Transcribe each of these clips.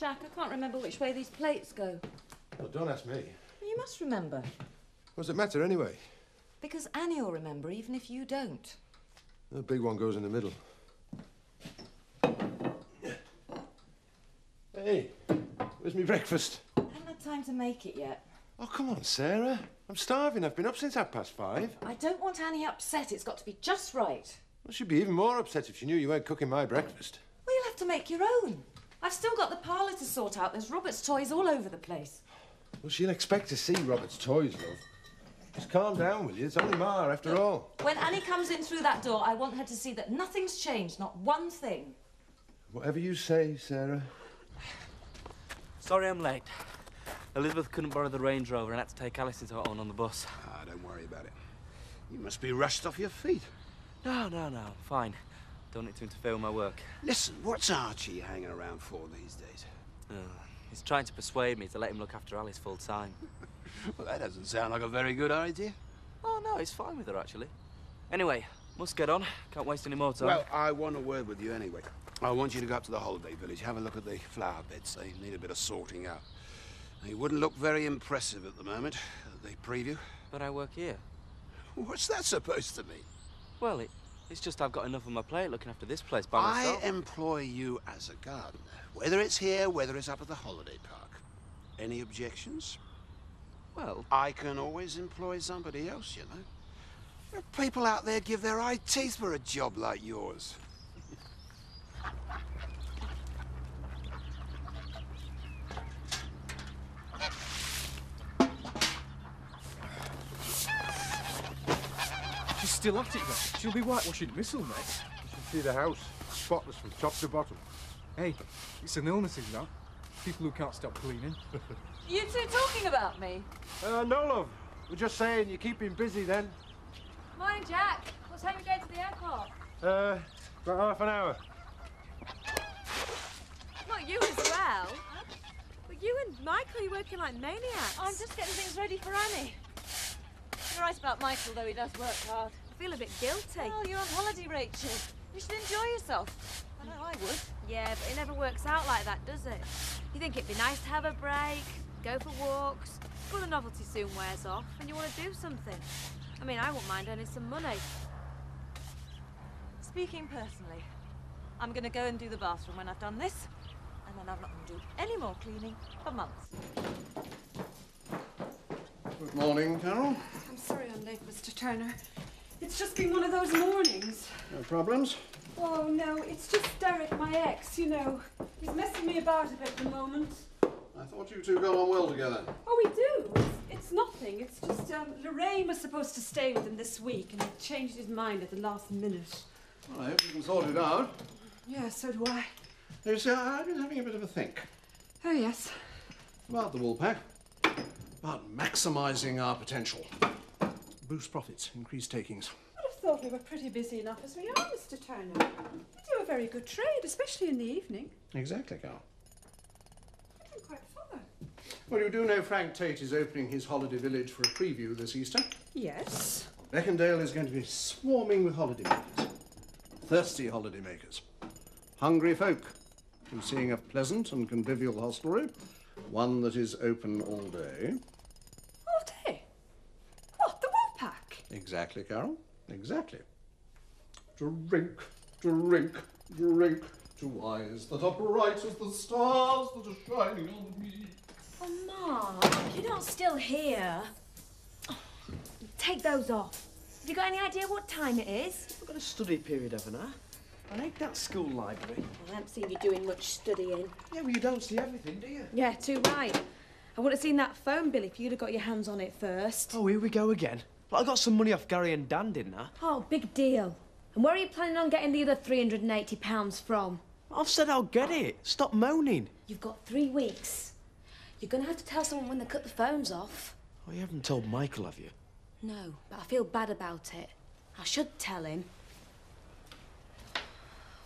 Jack, I can't remember which way these plates go. Well, don't ask me. You must remember. What does it matter anyway? Because Annie will remember, even if you don't. The big one goes in the middle. Hey, where's my breakfast? I haven't had time to make it yet. Oh, come on, Sarah. I'm starving. I've been up since 5:30. I don't want Annie upset. It's got to be just right. Well, she'd be even more upset if she knew you weren't cooking my breakfast. Well, you'll have to make your own. I've still got the parlour to sort out. There's Robert's toys all over the place. Well, she'll expect to see Robert's toys, love. Just calm down, will you? It's only Ma, after all. When Annie comes in through that door, I want her to see that nothing's changed, not one thing. Whatever you say, Sarah. Sorry I'm late. Elizabeth couldn't borrow the Range Rover and had to take Alice into her own on the bus. Ah, don't worry about it. You must be rushed off your feet. No, I'm fine. Don't need to interfere with my work. Listen, what's Archie hanging around for these days? He's trying to persuade me to let him look after Alice full time. Well, that doesn't sound like a very good idea. Oh, no, he's fine with her, actually. Anyway, must get on. Can't waste any more time. Well, I want a word with you anyway. I want you to go up to the holiday village, have a look at the flower beds. They need a bit of sorting out. They wouldn't look very impressive at the moment, the preview. But I work here. What's that supposed to mean? Well, it's just I've got enough on my plate looking after this place by myself. I employ you as a gardener, whether it's here, whether it's up at the holiday park. Any objections? Well, I can always employ somebody else, you know. There are people out there give their eye teeth for a job like yours. She's still at it, then. She'll be whitewashing Missile, mate. You should see the house. Spotless from top to bottom. Hey, it's an illness, is that? People who can't stop cleaning. You two talking about me? No, love. We're just saying you keep him busy then. Morning, Jack. What time are you going to the airport? About half an hour. Not you as well. But you and Michael are working like maniacs. I'm just getting things ready for Annie. You're right about Michael, though. He does work hard. I feel a bit guilty. Well, you're on holiday, Rachel. You should enjoy yourself. I know I would. Yeah, but it never works out like that, does it? You think it'd be nice to have a break, go for walks, but the novelty soon wears off and you want to do something. I mean, I wouldn't mind earning some money. Speaking personally, I'm going to go and do the bathroom when I've done this, and then I'm not going to do any more cleaning for months. Good morning, Carol. I'm sorry I'm late, Mr. Turner. It's just been one of those mornings. No problems? Oh, no, it's just Derek, my ex, you know. He's messing me about a bit at the moment. I thought you two got on well together. Oh, we do. It's nothing. It's just, Lorraine was supposed to stay with him this week, and he changed his mind at the last minute. Well, I hope you can sort it out. Yeah, so do I. You see, I've been having a bit of a think Oh, yes. about the wool pack, about maximising our potential. Boost profits, increase takings. I'd have thought we were pretty busy enough as we are, Mr. Turner. We do a very good trade, especially in the evening. Exactly, Carl. I'm quite far. Well, you do know Frank Tate is opening his holiday village for a preview this Easter. Yes. Emmerdale is going to be swarming with holidaymakers. Thirsty holidaymakers. Hungry folk who seeing a pleasant and convivial hostelry, one that is open all day. All day? What, the wool pack? Exactly, Carol. Exactly. Drink, drink, drink to eyes that are bright as the stars that are shining on me. Oh, Mark, you're not still here. Oh, take those off. Have you got any idea what time it is? I've got a study period, haven't I? I hate that school library. Well, I haven't seen you doing much studying. Yeah, well, you don't see everything, do you? Yeah, too right. I would have seen that phone bill if you'd have got your hands on it first. Oh, here we go again. Well, I got some money off Gary and Dan, didn't I? Oh, big deal. And where are you planning on getting the other £380 from? I've said I'll get it. Stop moaning. You've got 3 weeks. You're going to have to tell someone when they cut the phones off. Oh, you haven't told Michael, have you? No, but I feel bad about it. I should tell him.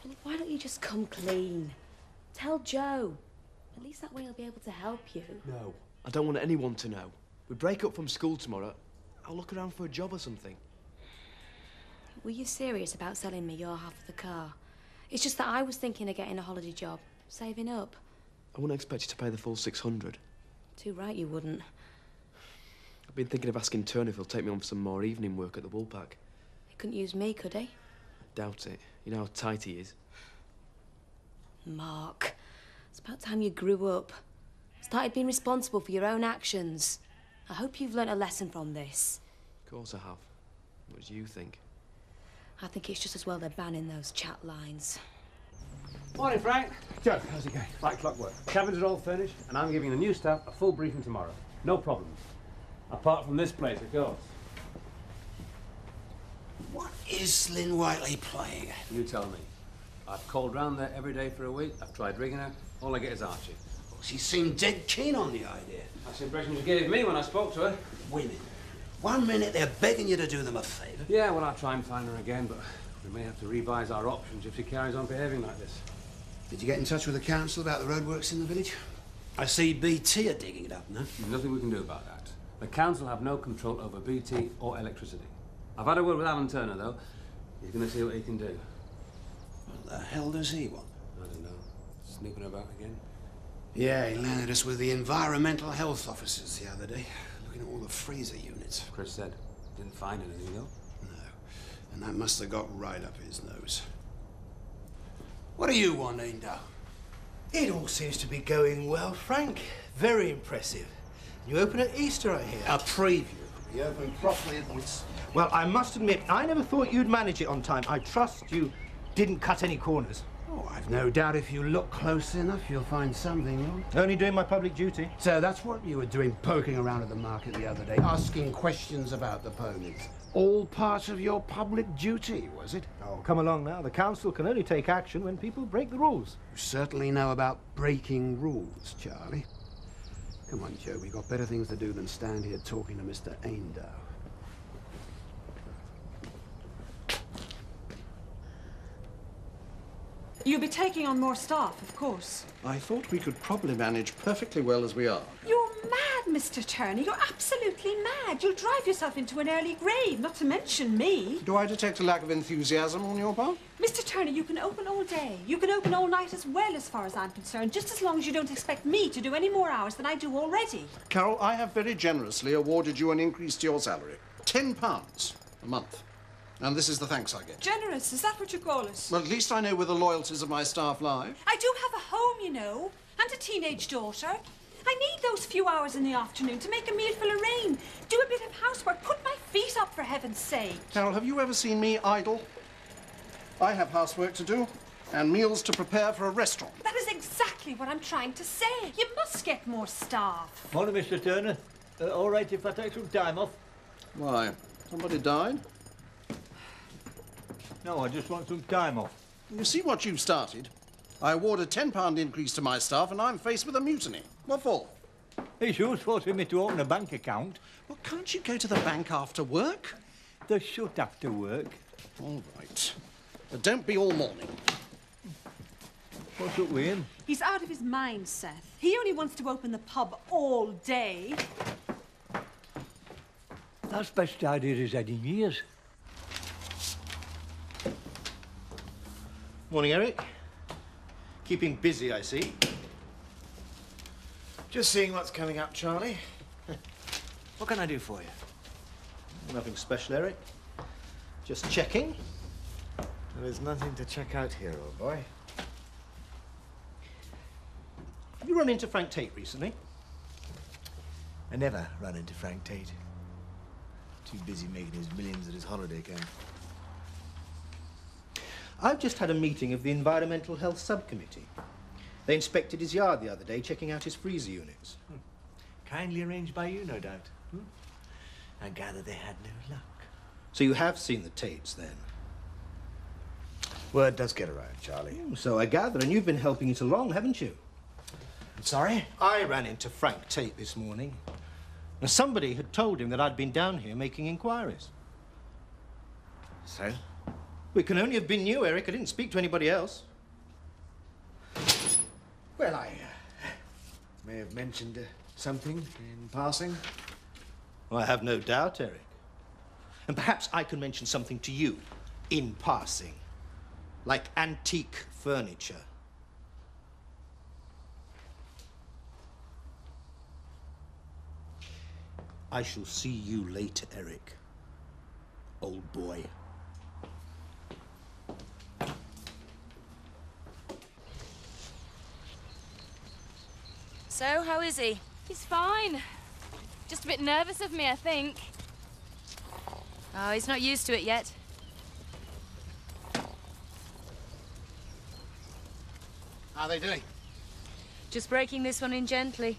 Well, why don't you just come clean? Tell Joe. At least that way he'll be able to help you. No, I don't want anyone to know. We break up from school tomorrow. I'll look around for a job or something. Were you serious about selling me your half of the car? It's just that I was thinking of getting a holiday job, saving up. I wouldn't expect you to pay the full 600. Too right you wouldn't. I've been thinking of asking Turner if he'll take me on for some more evening work at the Woolpack. He couldn't use me, could he? Doubt it. You know how tight he is. Mark, it's about time you grew up. Started being responsible for your own actions. I hope you've learnt a lesson from this. Of course I have. What do you think? I think it's just as well they're banning those chat lines. Morning, Frank. Joe, how's it going? Like clockwork. Cabins are all furnished, and I'm giving the new staff a full briefing tomorrow. No problems. Apart from this place, of course. What is Lynn Whiteley playing? You tell me. I've called round there every day for a week. I've tried ringing her. All I get is Archie. Well, she seemed dead keen on the idea. That's the impression she gave me when I spoke to her. Women. 1 minute they're begging you to do them a favour. Yeah, well, I'll try and find her again, but we may have to revise our options if she carries on behaving like this. Did you get in touch with the council about the roadworks in the village? I see BT are digging it up now. There's nothing we can do about that. The council have no control over BT or electricity. I've had a word with Alan Turner, though. He's going to see what he can do. What the hell does he want? I don't know. Snooping about again? Yeah, he landed us with the environmental health officers the other day, looking at all the freezer units. Chris said. Didn't find anything, though. No. And that must have got right up his nose. What do you want, Emmerdale? It all seems to be going well, Frank. Very impressive. You open at Easter, I hear. A preview. We open properly at once. Well, I must admit, I never thought you'd manage it on time. I trust you didn't cut any corners. Oh, I've no doubt if you look close enough, you'll find something wrong. Only doing my public duty. So that's what you were doing, poking around at the market the other day, asking questions about the ponies. All part of your public duty, was it? Oh, come along now. The council can only take action when people break the rules. You certainly know about breaking rules, Charlie. Come on, Joe, we've got better things to do than stand here talking to Mr. Emmerdale. You'll be taking on more staff, of course. I thought we could probably manage perfectly well as we are. You're mad, Mr. Turner. You're absolutely mad. You'll drive yourself into an early grave, not to mention me. Do I detect a lack of enthusiasm on your part? Mr. Turner, you can open all day. You can open all night as well, as far as I'm concerned, just as long as you don't expect me to do any more hours than I do already. Carol, I have very generously awarded you an increase to your salary. £10 a month. And this is the thanks I get. Generous, is that what you call it? Well, at least I know where the loyalties of my staff lie. I do have a home, you know, and a teenage daughter. I need those few hours in the afternoon to make a meal for Lorraine, do a bit of housework, put my feet up, for heaven's sake. Carol, have you ever seen me idle? I have housework to do and meals to prepare for a restaurant. That is exactly what I'm trying to say. You must get more staff. Morning, Mr. Turner. All right if I take some time off? Why? Somebody died? No, I just want some time off. You see what you've started? I award a £10 increase to my staff and I'm faced with a mutiny. What for? It's you forcing me to open a bank account. Well, can't you go to the bank after work? They should after work. All right. But don't be all morning. What's up with him? He's out of his mind, Seth. He only wants to open the pub all day. That's the best idea he's had in years. Morning, Eric. Keeping busy, I see. Just seeing what's coming up, Charlie. What can I do for you? Nothing special, Eric. Just checking. There's nothing to check out here, old boy. Have you run into Frank Tate recently? I never run into Frank Tate. Too busy making his millions at his holiday camp. I've just had a meeting of the Environmental Health Subcommittee. They inspected his yard the other day, checking out his freezer units. Kindly arranged by you, no doubt. I gather they had no luck. So you have seen the Tates, then? Word does get around, Charlie. So I gather, and you've been helping it along, haven't you? I'm sorry? I ran into Frank Tate this morning. And somebody had told him that I'd been down here making inquiries. So? It can only have been you, Eric. I didn't speak to anybody else. Well, I may have mentioned something in passing. Well, I have no doubt, Eric. And perhaps I can mention something to you in passing, like antique furniture. I shall see you later, Eric. Old boy. So, how is he? He's fine. Just a bit nervous of me, I think. Oh, he's not used to it yet. How are they doing? Just breaking this one in gently.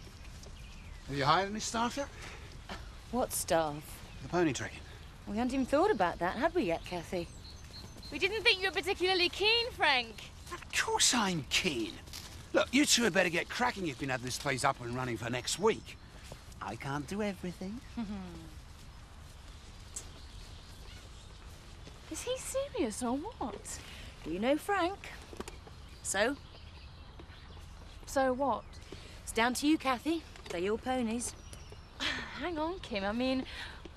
Have you hired any staff yet? What staff? The pony tracking. We hadn't even thought about that, had we yet, Kathy? We didn't think you were particularly keen, Frank. Of course I'm keen. Look, you two had better get cracking if you have this place up and running for next week. I can't do everything. Is he serious or what? Do you know Frank? So? So what? It's down to you, Kathy. They're your ponies. Hang on, Kim. I mean,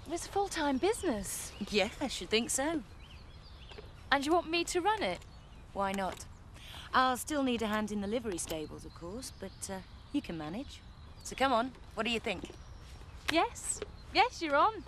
it's a full-time business. Yeah, I should think so. And you want me to run it? Why not? I'll still need a hand in the livery stables, of course, but you can manage. So come on, what do you think? Yes. Yes, you're on.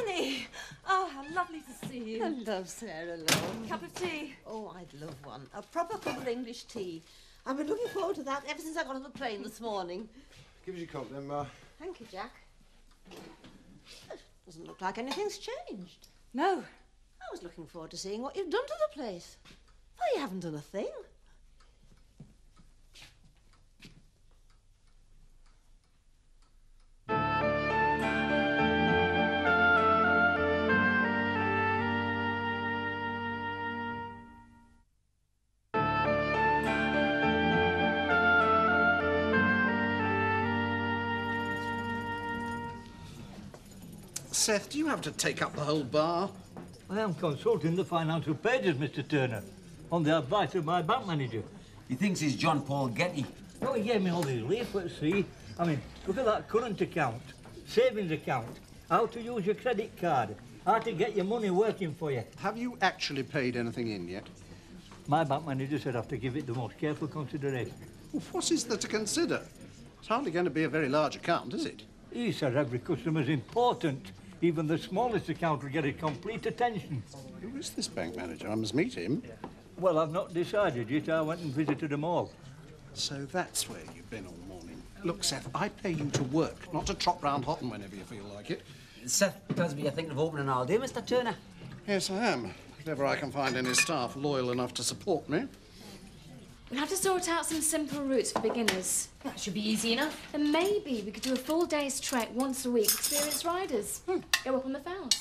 Annie! Oh, how lovely to see you. Hello, Sarah Lone. Cup of tea? Oh, I'd love one. A proper cup of English tea. I've been looking forward to that ever since I got on the plane this morning. Give us your coat then, Ma. Thank you, Jack. Doesn't look like anything's changed. No. I was looking forward to seeing what you've done to the place. Well, you haven't done a thing. Seth, do you have to take up the whole bar? I am consulting the financial pages, Mr. Turner, on the advice of my bank manager. He thinks he's John Paul Getty. Oh, he gave me all these leaflets, see? I mean, look at that current account, savings account, how to use your credit card, how to get your money working for you. Have you actually paid anything in yet? My bank manager said I have to give it the most careful consideration. Well, what is there to consider? It's hardly going to be a very large account, is it? He said every customer's important. Even the smallest account will get his complete attention. Who is this bank manager? I must meet him. Well, I've not decided yet. I went and visited them all. So that's where you've been all morning. Look, Seth, I pay you to work, not to trot round Hotton whenever you feel like it. Seth tells me you're thinking of opening all day, Mr. Turner. Yes, I am. If ever I can find any staff loyal enough to support me. We'll have to sort out some simple routes for beginners. That should be easy enough. And maybe we could do a full day's trek once a week, experienced riders. Go up on the fells.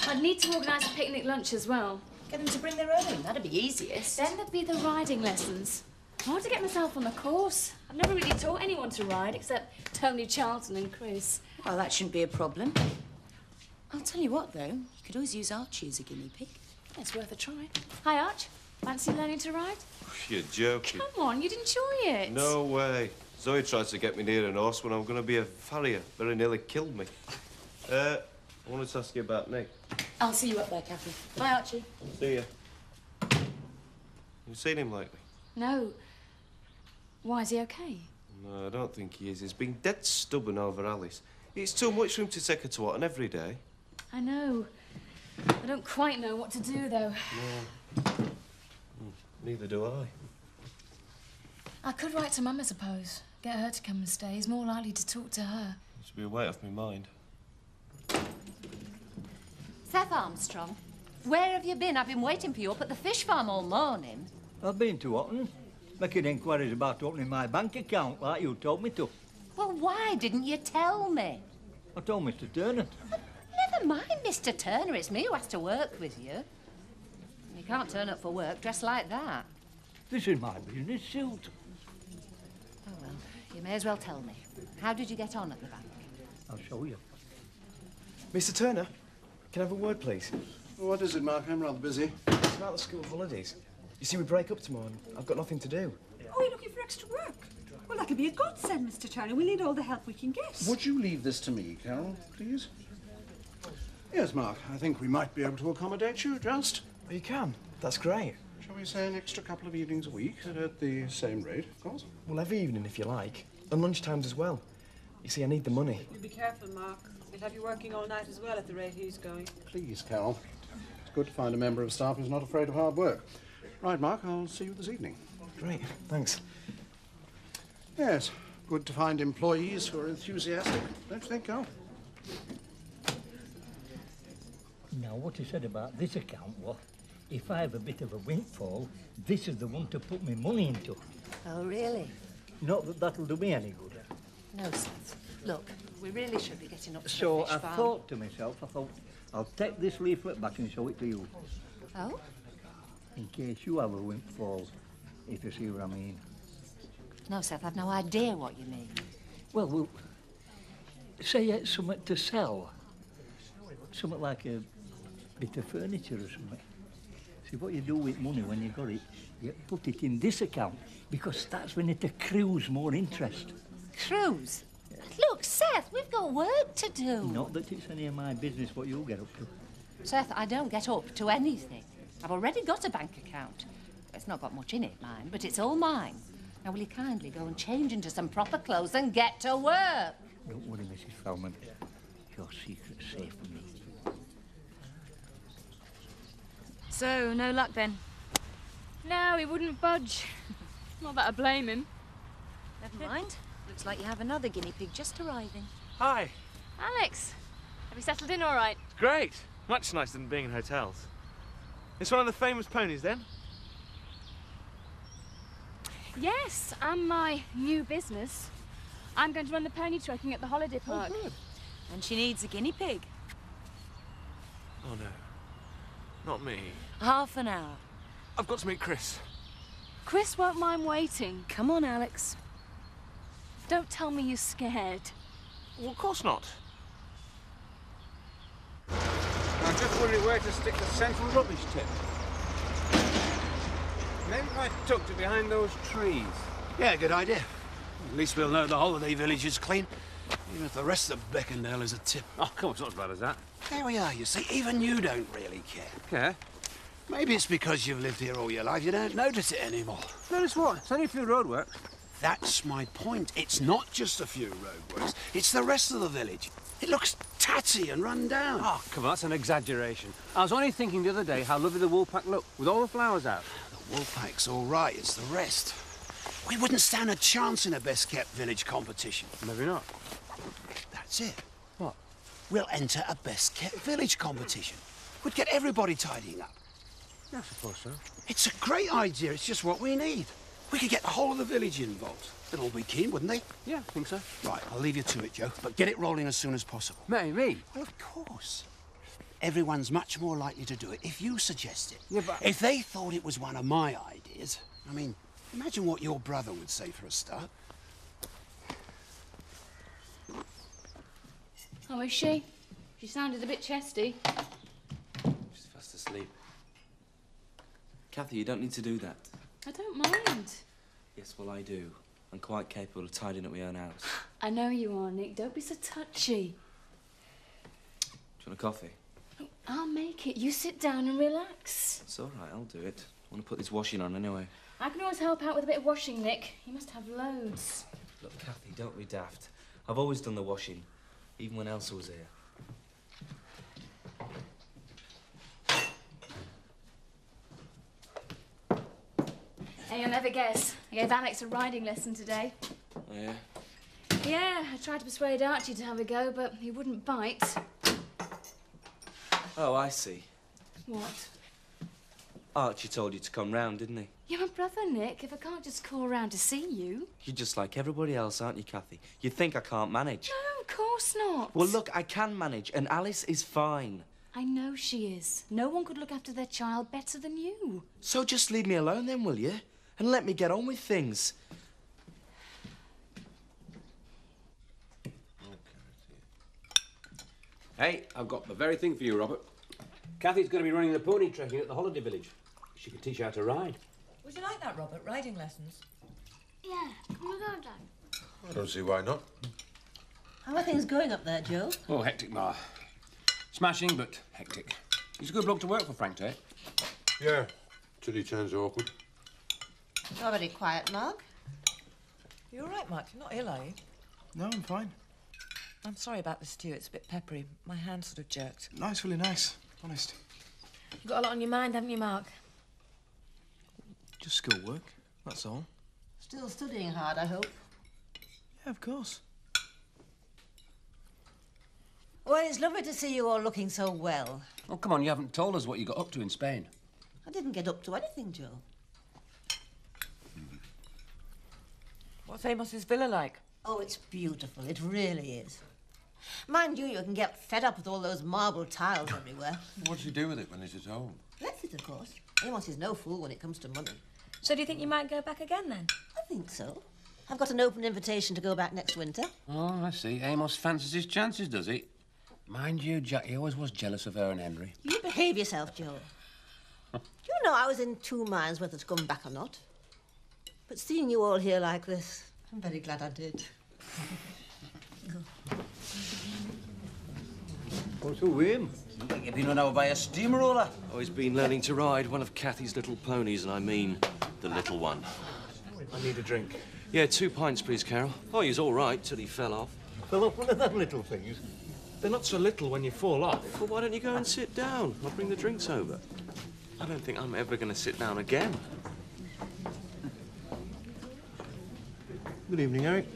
I'd need to organise a picnic lunch as well. Get them to bring their own. That'd be easiest. Then there'd be the riding lessons. I want to get myself on the course. I've never really taught anyone to ride except Tony Charlton and Chris. Well, that shouldn't be a problem. I'll tell you what, though. You could always use Archie as a guinea pig. It's worth a try. Hi, Arch. Fancy learning to ride? You're joking. Come on, you'd enjoy it. No way. Zoe tried to get me near an horse when I'm going to be a farrier. Very nearly killed me. I wanted to ask you about Nick. I'll see you up there, Kathy. Bye, Archie. See ya. You seen him lately? No. Why, is he okay? No, I don't think he is. He's been dead stubborn over Alice. It's too much for him to take her to Hotton every day. I know. I don't quite know what to do, though. No. Neither do I. I could write to Mum, I suppose. Get her to come and stay. He's more likely to talk to her. It should be a weight off my mind. Seth Armstrong, where have you been? I've been waiting for you up at the fish farm all morning. I've been to Hotton, making inquiries about opening my bank account, like you told me to. Well, why didn't you tell me? I told Mr. Turner. Never mind, Mr. Turner. It's me who has to work with you. You can't turn up for work dressed like that. This is my business suit. Oh, well, you may as well tell me. How did you get on at the bank? I'll show you. Mr. Turner, can I have a word, please? What is it, Mark? I'm rather busy. It's about the school holidays. You see, we break up tomorrow and I've got nothing to do. Oh, you're looking for extra work? Well, that'll be a godsend, Mr. Turner. We'll need all the help we can get. Would you leave this to me, Carol, please? Yes, Mark. I think we might be able to accommodate you, just. Oh, you can? That's great. Shall we say an extra couple of evenings a week at the same rate, of course? Well, every evening, if you like. And lunchtimes as well. You see, I need the money. You be careful, Mark. We'll have you working all night as well at the rate he's going. Please, Carol. It's good to find a member of staff who's not afraid of hard work. Right, Mark, I'll see you this evening. Great, thanks. Yes, good to find employees who are enthusiastic, don't you think, Carol? Now, what he said about this account was, if I have a bit of a windfall, this is the one to put my money into. Oh, really? Not that that'll do me any good. No, Seth. Look, we really should be getting up to So the fish I farm. thought to myself, I'll take this leaflet back and show it to you. Oh? In case you have a windfall, if you see what I mean. No, Seth, I've no idea what you mean. Well, say it's something to sell. Something like a bit of furniture or something. See, what you do with money when you got it, you put it in this account, because that's when it accrues more interest. Cruise? Look, Seth, we've got work to do. Not that it's any of my business what you get up to. Seth, I don't get up to anything. I've already got a bank account. It's not got much in it, mine, but it's all mine. Now, will you kindly go and change into some proper clothes and get to work? Don't worry, Mrs. Fellman. Your secret's safe with me. So, no luck then? No, he wouldn't budge. Not that I blame him. Never mind. Looks like you have another guinea pig just arriving. Hi. Alex, have you settled in all right? It's great. Much nicer than being in hotels. It's one of the famous ponies, then? Yes, and my new business. I'm going to run the pony trekking at the holiday park. Oh, good. And she needs a guinea pig. Oh, no. Not me. Half an hour. I've got to meet Chris. Chris won't mind waiting. Come on, Alex. Don't tell me you're scared. Well, of course not. I'm just wondering where to stick the central rubbish tip. Maybe if I tucked it behind those trees. Yeah, good idea. At least we'll know the holiday village is clean, even if the rest of Beckendale is a tip. Oh, come on, it's not as bad as that. There we are, you see. Even you don't really care. Care? Maybe it's because you've lived here all your life, you don't notice it anymore. Notice what? It's only a few roadworks. That's my point. It's not just a few roadworks. It's the rest of the village. It looks tatty and run down. Oh, come on, that's an exaggeration. I was only thinking the other day how lovely the woolpack looked, with all the flowers out. The woolpack's all right, it's the rest. We wouldn't stand a chance in a best-kept village competition. Maybe not. That's it. What? We'll enter a best-kept village competition. We'd get everybody tidying up. Yeah, I suppose so. It's a great idea. It's just what we need. We could get the whole of the village involved. They'd all be keen, wouldn't they? Yeah, I think so. Right, I'll leave you to it, Joe. But get it rolling as soon as possible. Me? Well, of course. Everyone's much more likely to do it if you suggest it. Yeah, but... If they thought it was one of my ideas, I mean, imagine what your brother would say for a start. Oh, is she? She sounded a bit chesty. She's fast asleep. Kathy, you don't need to do that. I don't mind. Yes, well, I do. I'm quite capable of tidying up my own house. I know you are, Nick. Don't be so touchy. Do you want a coffee? I'll make it. You sit down and relax. It's all right, I'll do it. I want to put this washing on anyway. I can always help out with a bit of washing, Nick. You must have loads. Look, Kathy, don't be daft. I've always done the washing, even when Elsa was here. Hey, you'll never guess. I gave Alex a riding lesson today. Oh, yeah? Yeah, I tried to persuade Archie to have a go, but he wouldn't bite. Oh, I see. What? Archie told you to come round, didn't he? You're my brother, Nick. If I can't just call round to see you... You're just like everybody else, aren't you, Kathy? You think I can't manage. No, of course not. Well, look, I can manage, and Alice is fine. I know she is. No one could look after their child better than you. So just leave me alone then, will you? And let me get on with things. Hey, I've got the very thing for you, Robert. Kathy's going to be running the pony trekking at the holiday village. She can teach you how to ride. Would you like that, Robert? Riding lessons? Yeah, can we go, Dad? I don't see why not. How are things going up there, Joe? Oh, hectic, Ma. Smashing, but hectic. He's a good bloke to work for, Frank Tate. Yeah, till he turns awkward. You're very quiet, Mark. You all right, Mark? You're not ill, are you? No, I'm fine. I'm sorry about the stew. It's a bit peppery. My hand sort of jerked. Nice, really nice. Honest. You've got a lot on your mind, haven't you, Mark? Just schoolwork, that's all. Still studying hard, I hope. Yeah, of course. Well, it's lovely to see you all looking so well. Oh, come on, you haven't told us what you got up to in Spain. I didn't get up to anything, Joe. What's Amos's villa like? Oh, it's beautiful. It really is. Mind you, you can get fed up with all those marble tiles everywhere. What does he do with it when he's at home? Lets it, of course. Amos is no fool when it comes to money. So do you think you might go back again, then? I think so. I've got an open invitation to go back next winter. Oh, I see. Amos fancies his chances, does he? Mind you, Jack, he always was jealous of her and Henry. You behave yourself, Joe. You know I was in two minds whether to come back or not. But seeing you all here like this, I'm very glad I did. What's a whim? You've been run over by a steamroller. Oh, he's been learning to ride one of Kathy's little ponies, and I mean the little one. I need a drink. Yeah, 2 pints, please, Carol. Oh, he's all right till he fell off. Fell off one of them little things. They're not so little when you fall off. Well, why don't you go and sit down? I'll bring the drinks over. I don't think I'm ever going to sit down again. Good evening, Eric.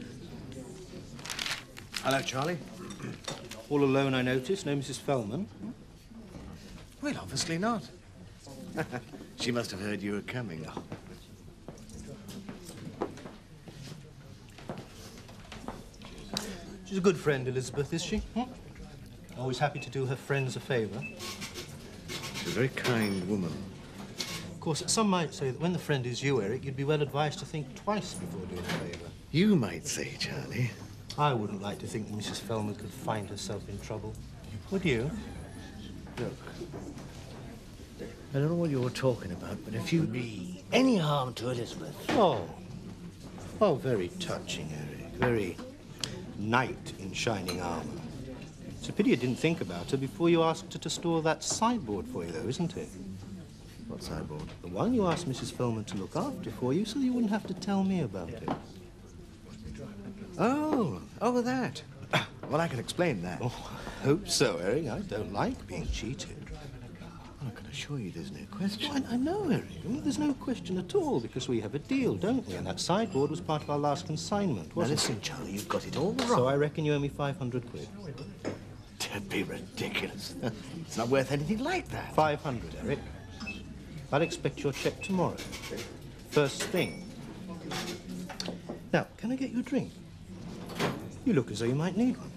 Hello, Charlie. All alone, I notice. No Mrs. Fellman. Well, obviously not. She must have heard you were coming. She's a good friend, Elizabeth, is she? Hmm? Always happy to do her friends a favour. She's a very kind woman. Of course, some might say that when the friend is you, Eric, you'd be well advised to think twice before doing a favour. You might say, Charlie. I wouldn't like to think that Mrs. Fellman could find herself in trouble. Would you? Look, I don't know what you're talking about, but if you mean any harm to Elizabeth... Oh. Oh, very touching, Eric. Very knight in shining armour. It's a pity you didn't think about her before you asked her to store that sideboard for you, though, isn't it? What sideboard? The one you asked Mrs. Fellman to look after for you so that you wouldn't have to tell me about it. Oh, that. Well, I can explain that. Oh, I hope so, Eric. I don't like being cheated. Well, I can assure you there's no question. Oh, I know, Eric. I mean, there's no question at all, because we have a deal, don't we? And that sideboard was part of our last consignment, wasn't it? Now, listen, Charlie, you've got it all wrong. So I reckon you owe me 500 quid. That'd be ridiculous. It's not worth anything like that. 500, Eric. I'll expect your cheque tomorrow. First thing. Now, can I get you a drink? You look as though you might need one.